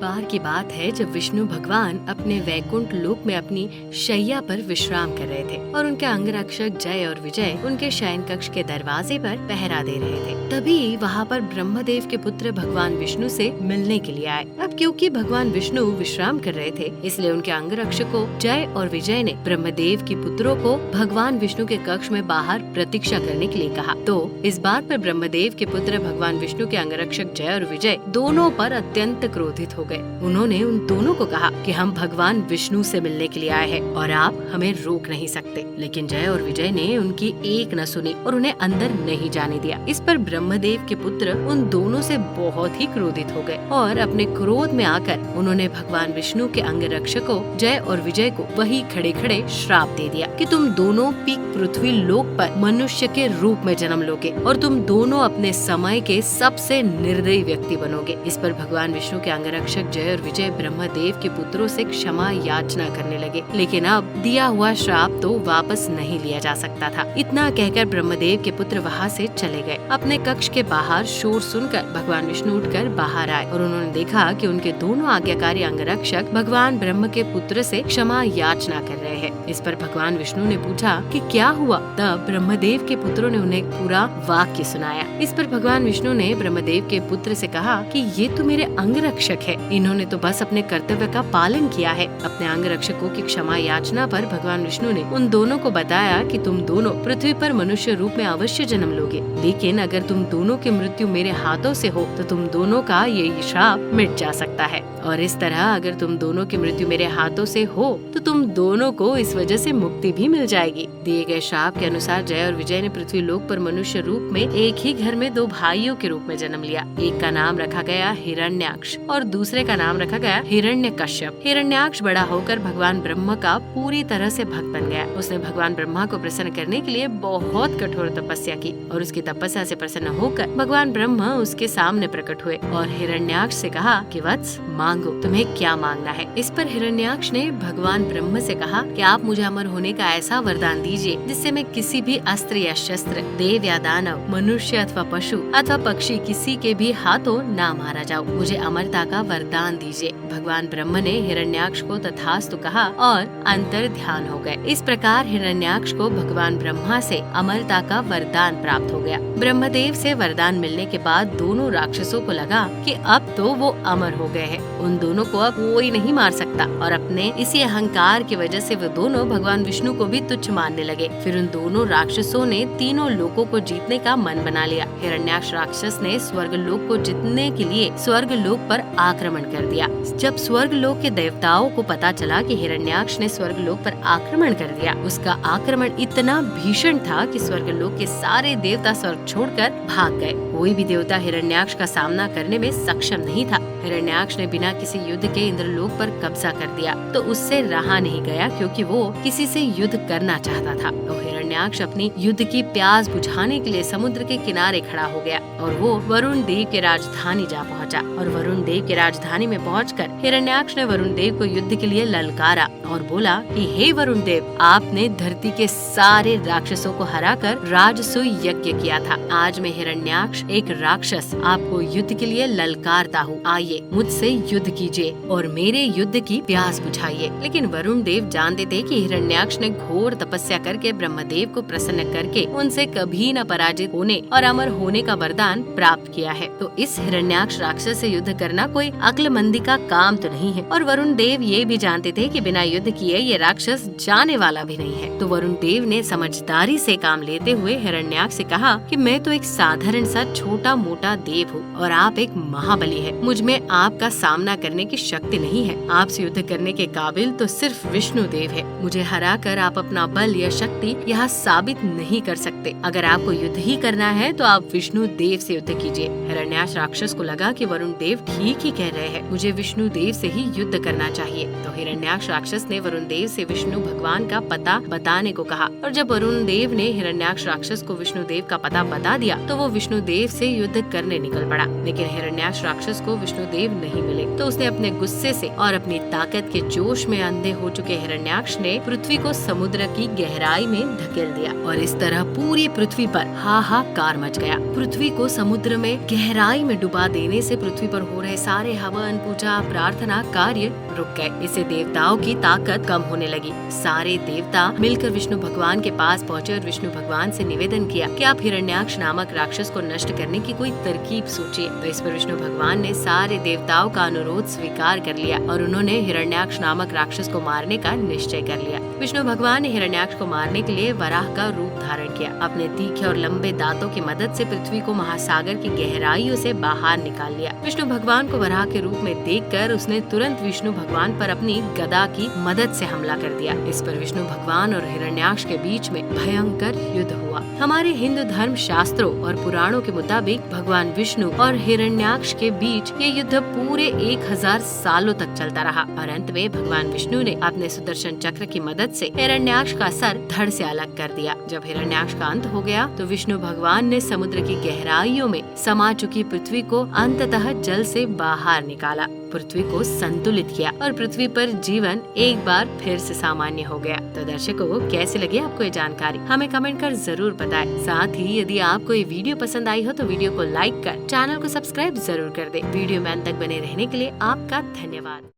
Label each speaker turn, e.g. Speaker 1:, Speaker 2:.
Speaker 1: बार की बात है जब विष्णु भगवान अपने वैकुंठ लोक में अपनी शैया पर विश्राम कर रहे थे और उनके अंगरक्षक जय और विजय उनके शयन कक्ष के दरवाजे पर पहरा दे रहे थे। तभी वहाँ पर ब्रह्मदेव के पुत्र भगवान विष्णु से मिलने के लिए आए। अब क्योंकि भगवान विष्णु विश्राम कर रहे थे, इसलिए उनके अंगरक्षकों जय और विजय ने ब्रह्मदेव की पुत्रों को भगवान विष्णु के कक्ष में बाहर प्रतीक्षा करने के लिए कहा। तो इस बात पर ब्रह्मदेव के पुत्र भगवान विष्णु के अंगरक्षक जय और विजय दोनों पर अत्यंत क्रोधित हो गए। उन्होंने उन दोनों को कहा कि हम भगवान विष्णु से मिलने के लिए आए हैं और आप हमें रोक नहीं सकते। लेकिन जय और विजय ने उनकी एक न सुनी और उन्हें अंदर नहीं जाने दिया। इस पर ब्रह्मदेव के पुत्र उन दोनों से बहुत ही क्रोधित हो गए और अपने क्रोध में आकर उन्होंने भगवान विष्णु के अंगरक्षकों जय और विजय को वही खड़े खड़े श्राप दे दिया कि तुम दोनों पीक पृथ्वी लोक पर मनुष्य के रूप में जन्म लोगे और तुम दोनों अपने समय के सबसे निर्दयी व्यक्ति बनोगे। इस पर भगवान विष्णु के अंगरक्षक जय और विजय ब्रह्मदेव के पुत्रों से क्षमा याचना करने लगे, लेकिन अब दिया हुआ श्राप तो वापस नहीं लिया जा सकता था। इतना कहकर ब्रह्मदेव के पुत्र वहाँ से चले गए। अपने कक्ष के बाहर शोर सुनकर भगवान विष्णु उठकर बाहर आए और उन्होंने देखा कि उनके दोनों आज्ञाकारी अंगरक्षक भगवान ब्रह्म के पुत्र से क्षमा याचना कर रहे हैं। इस पर भगवान विष्णु ने पूछा कि क्या हुआ। तब ब्रह्मदेव के पुत्रों ने उन्हें पूरा वाक्य सुनाया। इस पर भगवान विष्णु ने ब्रह्मदेव के पुत्र से कहा कि ये तो मेरे अंगरक्षक है, इन्होंने तो बस अपने कर्तव्य का पालन किया है। अपने अंगरक्षकों की क्षमा याचना पर भगवान विष्णु ने उन दोनों को बताया कि तुम दोनों पृथ्वी पर मनुष्य रूप में अवश्य जन्म लोगे, लेकिन अगर तुम दोनों की मृत्यु मेरे हाथों से हो तो तुम दोनों का ये श्राप मिट जा सकता है। और इस तरह अगर तुम दोनों की मृत्यु मेरे हाथों से हो तो तुम दोनों को इस वजह से मुक्ति भी मिल जाएगी। दिए गए श्राप के अनुसार जय और विजय ने पृथ्वी लोक पर मनुष्य रूप में एक ही घर में दो भाइयों के रूप में जन्म लिया। एक का नाम रखा गया हिरण्याक्ष और दूसरे का नाम रखा गया हिरण्यकश्यप। हिरण्याक्ष बड़ा होकर भगवान ब्रह्मा का पूरी तरह से भक्त बन गया। उसने भगवान ब्रह्मा को प्रसन्न करने के लिए बहुत कठोर तपस्या की और उसकी तपस्या से प्रसन्न होकर भगवान ब्रह्मा उसके सामने प्रकट हुए और हिरण्याक्ष से कहा कि वत्स मांगो, तुम्हें क्या मांगना है। इस पर हिरण्याक्ष ने भगवान ब्रह्म से कहा कि आप मुझे अमर होने का ऐसा वरदान दीजिए जिससे मैं किसी भी अस्त्र या शस्त्र, देव या दानव, मनुष्य अथवा पशु अथवा पक्षी किसी के भी हाथों ना मारा जाऊं। मुझे अमरता का वरदान दीजिए। भगवान ब्रह्म ने हिरण्याक्ष को तथास्तु कहा और अंतर ध्यान हो गए। इस प्रकार हिरण्याक्ष को भगवान ब्रह्मा से अमरता का वरदान प्राप्त हो गया। ब्रह्मदेव से वरदान मिलने के बाद दोनों राक्षसों को लगा कि अब तो वो अमर हो गए हैं, उन दोनों को अब कोई नहीं मार सकता और अपने इसी अहंकार की वजह से वो दोनों भगवान विष्णु को भी तुच्छ मानने लगे। फिर उन दोनों राक्षसों ने तीनों लोकों को जीतने का मन बना लिया। हिरण्याक्ष राक्षस ने स्वर्ग लोक को जीतने के लिए स्वर्ग लोक पर आक्रमण कर दिया। जब स्वर्ग लोक के देवताओं को पता चला कि हिरण्याक्ष ने स्वर्ग लोक पर आक्रमण कर दिया, उसका आक्रमण इतना भीषण था कि स्वर्ग लोक के सारे देवता स्वर्ग छोड़कर भाग गए। कोई भी देवता हिरण्याक्ष का सामना करने में सक्षम नहीं था। हिरण्याक्ष ने बिना किसी युद्ध के इंद्रलोक पर कब्जा कर दिया तो उससे रहा नहीं गया, क्योंकि वो किसी से युद्ध करना चाहता था। तो हिरण्याक्ष अपनी युद्ध की प्यास बुझाने के लिए समुद्र के किनारे खड़ा हो गया और वो वरुण देव के राजधानी जा पहुंचा। और वरुण देव की राजधानी में पहुंचकर हिरण्याक्ष ने वरुण देव को युद्ध के लिए ललकारा और बोला कि हे वरुण देव, आपने धरती के सारे राक्षसों को हराकर राजसूय यज्ञ किया था। आज मैं हिरण्याक्ष, एक राक्षस, आपको युद्ध के लिए ललकारता हूँ। आइए मुझसे युद्ध कीजिए और मेरे युद्ध की प्यास बुझाइए। लेकिन वरुण देव जानते थे कि हिरण्याक्ष ने घोर तपस्या करके ब्रह्मदेव को प्रसन्न करके उनसे कभी न पराजित होने और अमर होने का वरदान प्राप्त किया है। तो इस हिरण्याक्ष राक्षस से युद्ध करना कोई अक्लमंदी का काम तो नहीं है। और वरुण देव ये भी जानते थे कि बिना युद्ध किए ये राक्षस जाने वाला भी नहीं है। तो वरुण देव ने समझदारी से काम लेते हुए हिरण्याक्ष से कहा कि मैं तो एक साधारण सा छोटा मोटा देव हूँ और आप एक महाबली है। मुझ में आपका सामना करने की शक्ति नहीं है। आपसे युद्ध करने के काबिल तो सिर्फ विष्णु देव है। मुझे हराकर आप अपना बल या शक्ति यहाँ साबित नहीं कर सकते। अगर आपको युद्ध ही करना है तो आप विष्णु देव से युद्ध कीजिए। हिरण्याक्ष राक्षस को लगा कि वरुण देव ठीक ही कह रहे हैं, मुझे विष्णु देव से ही युद्ध करना चाहिए। तो हिरण्याक्ष राक्षस ने वरुण देव से विष्णु भगवान का पता बताने को कहा और जब वरुण देव ने हिरण्याक्ष राक्षस को विष्णु देव का पता बता दिया तो वो विष्णु देव से युद्ध करने निकल पड़ा। लेकिन हिरण्याक्ष राक्षस को विष्णु देव नहीं मिले तो उसने अपने गुस्से से और अपनी ताकत के जोश में अंधे हो चुके हिरण्याक्ष ने पृथ्वी को समुद्र की गहराई में धकेल दिया और इस तरह पूरी पृथ्वी पर हाहाकार मच गया। पृथ्वी को समुद्र में गहराई में डुबा देने से पृथ्वी पर हो रहे सारे हवन, पूजा, प्रार्थना कार्य रुक गए। इससे देवताओं की ताकत कम होने लगी। सारे देवता मिलकर विष्णु भगवान के पास पहुँचे और विष्णु भगवान से निवेदन किया कि आप हिरण्याक्ष नामक राक्षस को नष्ट करने की कोई तरकीब सोचिए। तो इस पर विष्णु भगवान ने सारे देवताओं का अनुरोध स्वीकार कर लिया और उन्होंने हिरण्याक्ष नामक राक्षस को मारने का निश्चय कर लिया। विष्णु भगवान ने हिरण्याक्ष को मारने के लिए वराह का रूप धारण किया। अपने तीखे और लंबे दांतों की मदद से पृथ्वी को महासागर की गहराइयों से बाहर निकाल लिया। विष्णु भगवान को वराह के रूप में देखकर उसने तुरंत विष्णु भगवान पर अपनी गदा की मदद से हमला कर दिया। इस पर विष्णु भगवान और हिरण्याक्ष के बीच में भयंकर युद्ध हुआ। हमारे हिंदू धर्म शास्त्रों और पुराणों के मुताबिक भगवान विष्णु और हिरण्याक्ष के बीच ये युद्ध पूरे 1000 सालों तक चलता रहा और अंत में भगवान विष्णु ने अपने सुदर्शन चक्र की मदद से हिरण्याक्ष का सर धड़ से अलग कर दिया। जब हिरण्याक्ष का अंत हो गया तो विष्णु भगवान ने समुद्र की गहराइयों में समा चुकी पृथ्वी को अंततः जल से बाहर निकाला, पृथ्वी को संतुलित किया और पृथ्वी पर जीवन एक बार फिर से सामान्य हो गया। तो दर्शकों, कैसे लगी आपको ये जानकारी हमें कमेंट कर जरूर बताएं। साथ ही यदि आपको ये वीडियो पसंद आई हो तो वीडियो को लाइक कर चैनल को सब्सक्राइब जरूर कर दे। वीडियो में अंत तक बने रहने के लिए आपका धन्यवाद।